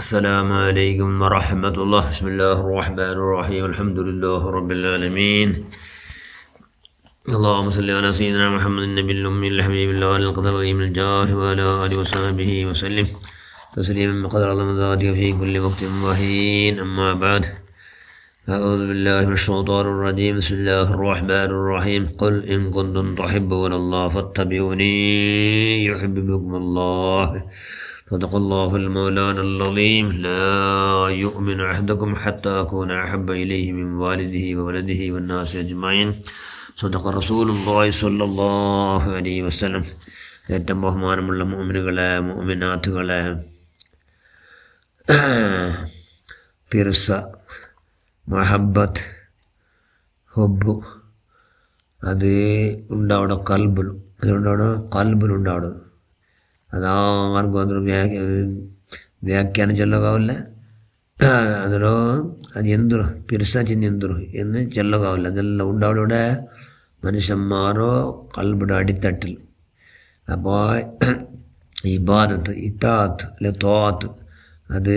السلام عليكم ورحمة الله. بسم الله الرحمن الرحيم. الحمد لله رب العالمين. اللهم صل على سيدنا محمد النبي الأمي الحبيب الله القدر العظيم الجاه وعلى آله وصحبه وسلم تسليما بقدر الله ذاتك في كل وقت وحين. أما بعد، أعوذ بالله من الشيطان الرجيم. بسم الله الرحمن الرحيم. قل إن كنتم تحبون الله فاتبعوني يحببكم الله. صدق الله المولانا العظيم. لا يؤمن أحدكم حتى أكون أحب إليه من والده وولده والناس أجمعين. صدق رسول الله صلى الله عليه وسلم. ഏറ്റവും ബഹുമാനമുള്ള മുഅ്മിനുകളെ മുഅ്മിനാത്തുകളെ, പിർസ, മഹബത്ത്, ഹുബ്ബ് അത് ഉണ്ടാവണം കൽബിൽ. അതുകൊണ്ടാണ് കൽബിലുണ്ടാവുന്നത്. അതാർക്കും അതൊരു വ്യാഖ്യാനം ചൊല്ലുകാവില്ല. അതിലോ അത് എന്തൊരു പിർസാച്ചിന് എന്തൊരു എന്ന് ചൊല്ലുകാവില്ല. അതെല്ലാം ഉണ്ടാവിടെ മനുഷ്യന്മാരോ കൽബിയുടെ അടിത്തട്ടിൽ. അപ്പോൾ ഇബാദത്ത്, ഇത്താത്ത് അല്ലെ തോത്ത്, അത്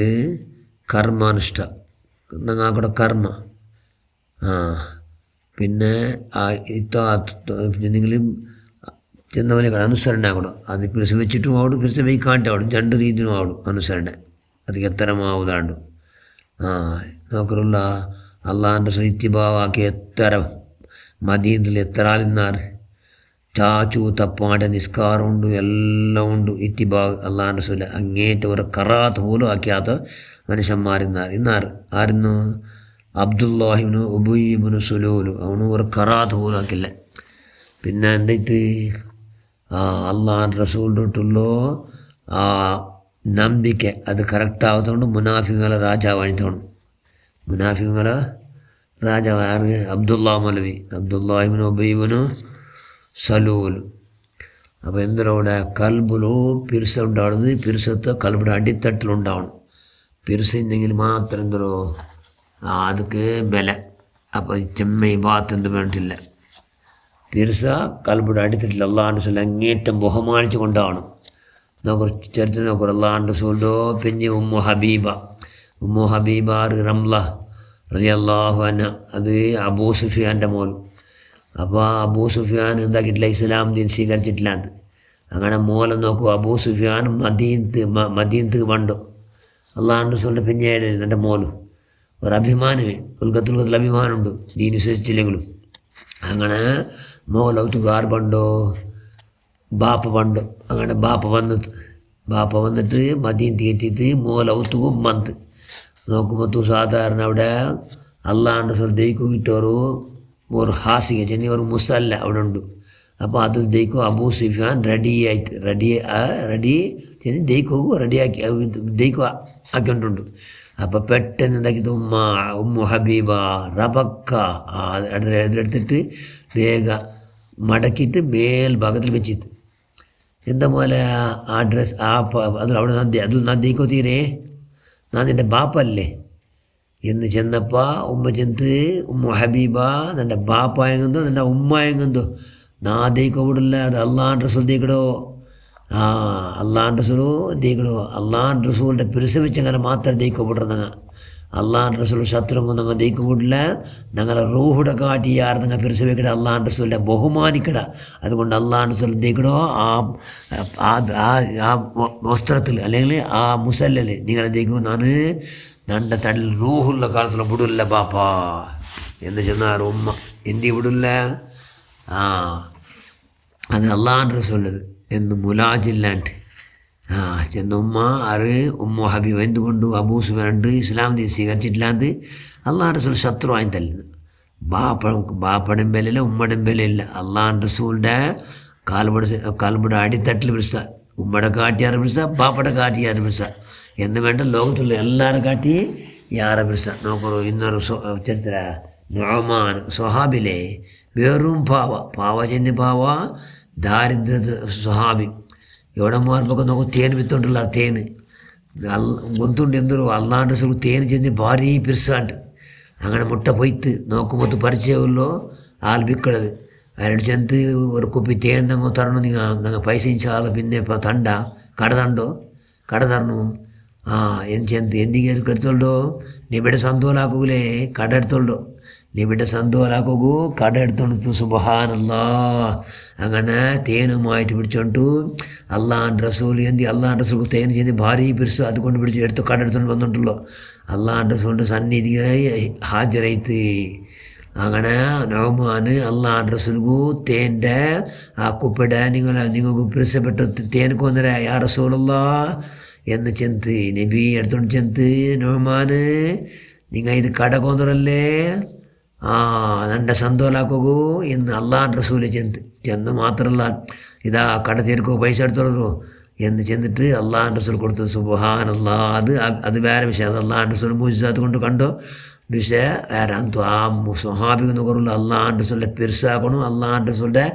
കർമാനുഷ്ഠ ഞങ്ങൾക്കൂടെ കർമ്മ. പിന്നെ ആ ഇത്താത്ത് എന്തെങ്കിലും ചെന്നവനെ അനുസരണ ആകണം. അത് പിരിച്ച വെച്ചിട്ടും ആവണം, പിരിച്ച വയ്ക്കാണ്ടാവണം. രണ്ട് രീതിയിലും ആവണം അനുസരണ. അത് എത്തരമാവുതാണ്ട് നോക്കറുള്ള അള്ളാഹിൻ്റെ ഇത്തിബാവാക്കി എത്ര മദീനത്തിൽ എത്ര ആളിന്നാർ ചാച്ചു തപ്പാടെ നിസ്കാരമുണ്ട്, എല്ലാം ഉണ്ട്. ഇത്തിബാ അള്ളാഹിൻ്റെ റസൂൽ അങ്ങേറ്റ ഒരു കറാത്ത് പോലും ആക്കിയാത്ത മനുഷ്യന്മാരിന്നാർ ആയിരുന്നു അബ്ദുല്ലാഹിബ്നു ഉബയ്യിബ്നു സുലൂല്. അവന് ഒരു കറാത്ത് പോലും ആക്കില്ല. പിന്നെ എന്തിട്ട് അള്ളാഹ് റസൂലിട്ടുള്ളൂ ആ ನಂಬಿಕೆ ಅದು ಕರೆಕ್ಟ್ ಆಗೋದು ಮುನಾಫಿಗಳ ರಾಜವಾಣಿ ತಗೊಂಡು. ಮುನಾಫಿಗಳ ರಾಜ ಯಾರು? അബ്ദുല്ലാ മൗലവി, അബ്ദുല്ലാഹിബ്നു ഉബയ്യിബ്നു സലൂല്. അപ്പോൾ എന്തിനവിടെ കൽബിലോ പിർസ ഉണ്ടാവുന്നത്. പിർസത്ത് കൽബിയുടെ അടിത്തട്ടിലുണ്ടാവണം. പിർസയുണ്ടെങ്കിൽ മാത്രം എന്തോ ಅದಕ್ಕೆ ಬೆಲೆ. അപ്പോൾ ചെമ്മ ഇബാത്ത് വേണ്ടിയില്ല. പിർസ കൽബിയുടെ അടിത്തട്ടിൽ അള്ളാഹു റസൂൽ അങ്ങേറ്റം ബഹുമാനിച്ചു കൊണ്ടാണ്. നമുക്ക് ചരിത്രം നോക്കുക. അള്ളാഹു റസൂലിൻ്റെ പിന്നെ ഉമ്മു ഹബീബ റംല റളിയല്ലാഹു അൻഹ, അത് അബൂ സുഫിയാൻ്റെ മോൾ. അപ്പോൾ അബൂ സുഫിയാൻ എന്താക്കിയിട്ടില്ല, ഇസ്ലാം ദീൻ സ്വീകരിച്ചിട്ടില്ല. അത് അങ്ങനെ മോലെ നോക്കൂ. അബൂ സുഫിയാൻ മദീനത്ത് കണ്ടു. അള്ളാഹു റസൂലിൻ്റെ പിന്നീട് എൻ്റെ മോല് ഒരു അഭിമാനമേ, ഉൽക്കത്തിൽ അഭിമാനമുണ്ട് ദീൻ വിശ്വസിച്ചില്ലെങ്കിലും. അങ്ങനെ മോലൗത്തുകാർ പണ്ടോ ബാപ്പ പണ്ടു. അങ്ങനെ ബാപ്പ വന്നിട്ട് മദീൻ തീറ്റിട്ട് മോലൗത്തുക്കും വന്ന് നോക്കുമ്പോൾ സാധാരണ അവിടെ അള്ളാഹുൻ്റെ ശ്രദ്ധയ്ക്ക് കിട്ടോರು ഒരു ಹಾಸಿಗೆ ചെന്നി ഒരു മുസല്ല അവിടെ ഉണ്ട്. അപ്പോൾ അത് ദൈക്കും അബൂ സുഫിയാൻ റെഡി ചെന്ന് ദൈക്കോക്കും ദൈക്കും ആക്കിക്കൊണ്ടുണ്ട്. അപ്പോൾ പെട്ടെന്ന് എന്താക്കിയത് ഉമ്മു ഹബീബ റബക്ക എടുത്തിട്ട് വേഗ മടക്കിയിട്ട് മേൽഭാഗത്തിൽ വെച്ചിട്ട് എന്താ പോലെ ആ ഡ്രസ്സ് അതിൽ അവിടെ അതിൽ ഞാൻ ദൈക്കോ തീരെ ഞാൻ നിൻ്റെ ബാപ്പല്ലേ എന്ന് ചെന്നപ്പോൾ ഉമ്മ ചെന്ന് ഉമ്മു ഹബീബ നിൻ്റെ ബാപ്പായെങ്കെന്തോ നിൻ്റെ ഉമ്മായെങ്കെന്തോ നാ ദൈക്കോ വിടില്ല. അത് അള്ളാഹ് റസൂൽ ദൈക്കടോ. അള്ളാഹ് റസൂൽ ദൈക്കടോ. അള്ളാഹ് റസൂലിൻ്റെ പിരിസവിച്ചങ്ങനെ മാത്രമേ ദൈക്കോ വിടുന്ന. അള്ളാഹ് റസൂൽ ശത്രുങ്ങും ഞങ്ങൾ ദൈക്കും വിടില്ല. ഞങ്ങളെ റൂഹുടെ കാട്ടി യാർ നിങ്ങൾ പിരിസവിക്കട. അള്ളാഹ് റസൂലിനെ ബഹുമാനിക്കട. അതുകൊണ്ട് അള്ളാഹ് റസൂൽ ദൈക്കടോ ആ വസ്ത്രത്തിൽ അല്ലെങ്കിൽ ആ മുസല്ലൽ നിങ്ങളെ ദൈക്കും ഞാൻ നണ്ട തടിൽ റൂഹുള്ള കാലത്തിൽ വിടില്ല ബാപ്പാ എന്ന് ചെന്നാർ ഉമ്മ. എന്തി വിടില്ല? അത് അള്ളാഹ് റസൂലത് എന്ന് മുലാജില്ലാണ്ട് ചെന്ന ഉമ്മ ആറ് ഉമ്മു ഹബീബ. എന്തുകൊണ്ട്? അബൂ സുഫിയാൻ ഇസ്ലാം ദീൻ സ്വീകരിച്ചിട്ടില്ലാന്ന് അള്ളാഹ് റസൂൽ ശത്രു ആയി തല്ലുന്നത്. ബാപ്പടം വിലയില്ല, ഉമ്മടം വിലയില്ല. അള്ളാഹ് റസൂലിൻ്റെ കാൽബുടെ അടിത്തട്ടിൽ പിടിച്ച ഉമ്മയുടെ കാട്ടിയാറ് പിടിച്ച, ബാപ്പയുടെ കാട്ടിയാറ് പിടിച്ച എന്ന് വേണ്ട ലോകത്തുള്ള എല്ലാവരും കാട്ടി യാറെ പിടിച്ച. നോക്കൂ, ഇന്നൊരു ചരിത്ര നുഅ്മാൻ സ്വഹാബിലെ വെറും പാവ ചെന്ന് ദാരിദ്ര്യ സ്വഹാബി. എവിടെ മാർപ്പൊക്കെ നോക്കും തേൻ വിത്തോണ്ടുള്ള തേന് ഗൊന്തുണ്ട്. എന്തൊരു അള്ളാഹ് റസൂൽ തേൻ ചെന്ന് ഭാരി പിരിസാണ്ട്. അങ്ങനെ മുട്ട പൊയ്ത്ത് നോക്കുമ്പോൾ പരിചയമുള്ളൂ ആൾ വിൽക്കണത്. അയാൾ ചെന്ന് ഒരു കുപ്പി തേൻ തങ്ങോ തരണം. നിങ്ങൾ പൈസ ഇൻഷാല്ല പിന്നെ ഇപ്പോൾ കട തരണു. ಎಂದಿಗೆ എടുത്തോളൂ ನಿಬಿಡ ಸಂತೋಲಾಕೋಗುಲೇ ಕಡ എടുത്തോളൂ നിബിയുടെ സന്തോലാക്കൂ കട എടുത്തോണ്ട് സുബ്ഹാനല്ലാ അങ്ങനെ തേനുമായിട്ട് പിടിച്ചോണ്ടു അള്ളാഹാൻ്റെ റസൂൽ എന്തി അള്ളാഹാൻ്റെ റസൂൽ തേൻ ചെയ്ത് ഭാరీ പിരിസ് അതുകൊണ്ട് പിടിച്ച് എടുത്ത് കട എടുത്തോണ്ട് വന്നിട്ടുള്ളൂ അള്ളാഹാൻ്റെ റസൂലിൻ്റെ സന്നിധിയായി ഹാജരൈത്ത് അങ്ങനെ നൗമാന് അള്ളാഹാൻ്റെ റസൂൽಗೂ തേൻ്റെ ആ കുപ്പിട നിങ്ങൾക്ക് പിരിസപ്പെട്ട തേൻ കൊന്നര യാ റസൂലല്ലാ എന്ന് ചെന്ത് നബി എടുത്തോണ്ട് ചെന്ത് നൗമാന് നിങ്ങൾ ഇത് കട കൊന്നരല്ലേ ನನ್ನ ಸಂತೋಲಾಕೋಗು എന്ന് അള്ളാഹാൻ്റെ റസൂല് ചെന്ന് മാത്രമല്ല ഇതാ കട തീർക്കോ പൈസ എടുത്തോളൂ എന്ന് ചെന്നിട്ട് അള്ളാഹാൻ്റെ റസൂൽ കൊടുത്തത് സുബ്ഹാനല്ലാ. അത് വേറെ വിഷയം. അത് അള്ളാഹാൻ്റെ റസൂൽ മുജിസാത്ത് കൊണ്ട് കണ്ടോ വിഷയ വേറെ അന്തോ ആ സ്വഹാബികെന്ന് കുറവുള്ള അള്ളാഹാൻ്റെ റസൂലിൻ്റെ പിർസാക്കണം, അള്ളാഹാൻ്റെ റസൂലിൻ്റെ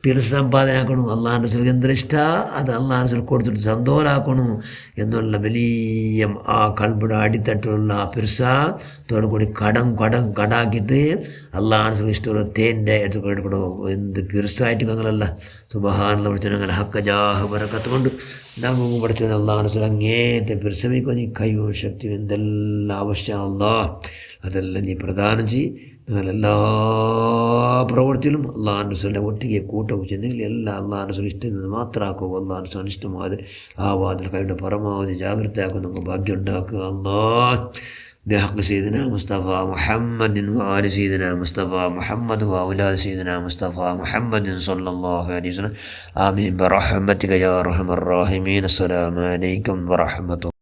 പിർസമ്പാദനാക്കണം. അള്ളാഹാൻ്റെ റസൂലിക്ക് എന്തൊരു ഇഷ്ടമാണ് അത് അള്ളാഹാൻ്റെ റസൂൽ കൊടുത്തിട്ട് സന്തോലാക്കണം എന്നുള്ള വലിയ ആ കൽബിയുടെ അടിത്തട്ടിലുള്ള ആ പിർസത്തോടു കൂടി കടാക്കിയിട്ട് അള്ളാഹാൻ്റെ റസൂൽ ഇഷ്ടമുള്ള തേൻ്റെ എടുത്ത് എടുക്കണോ. എന്ത് പിർസായിട്ട് ഞങ്ങളല്ല സുബ്ഹാനല്ലാഹ് പഠിച്ചു ഞങ്ങൾ ഹക്കജാഹ് ബറക്കത്ത് കൊണ്ട് ഞങ്ങൾക്ക് പഠിച്ചു അള്ളാഹാൻ്റെ റസൂൽ അങ്ങേറ്റം പിർസമിക്കോ നീ കൈവോ ശക്തി എന്തെല്ലാം ആവശ്യം അള്ളാഹ് അതെല്ലാം നീ പ്രദാനം ചെയ്യും. നിങ്ങളെല്ലാ പ്രവൃത്തിയിലും അള്ളാഹാൻ്റെ റസൂലിനെ ഒട്ടിಗೆ കൂട്ടവും ചെന്നെങ്കിൽ എല്ലാം അള്ളാഹാൻ്റെ റസൂൽ ഇഷ്ടം മാത്രമാക്കുക. അള്ളാഹാൻ്റെ റസൂൽ അനിഷ്ടമായത് ആവാതിൽ കഴിയുടെ പരമാവധി ജാഗ്രതയാക്കുക. നമുക്ക് ഭാഗ്യം ഉണ്ടാക്കുക. അള്ളാഹ് بحق سيدنا مصطفى محمد وآل سيدنا مصطفى محمد وأولاد سيدنا مصطفى محمد صلى الله عليه وسلم آمين برحمتك يا أرحم الراحمين. السلام عليكم ورحمة الله.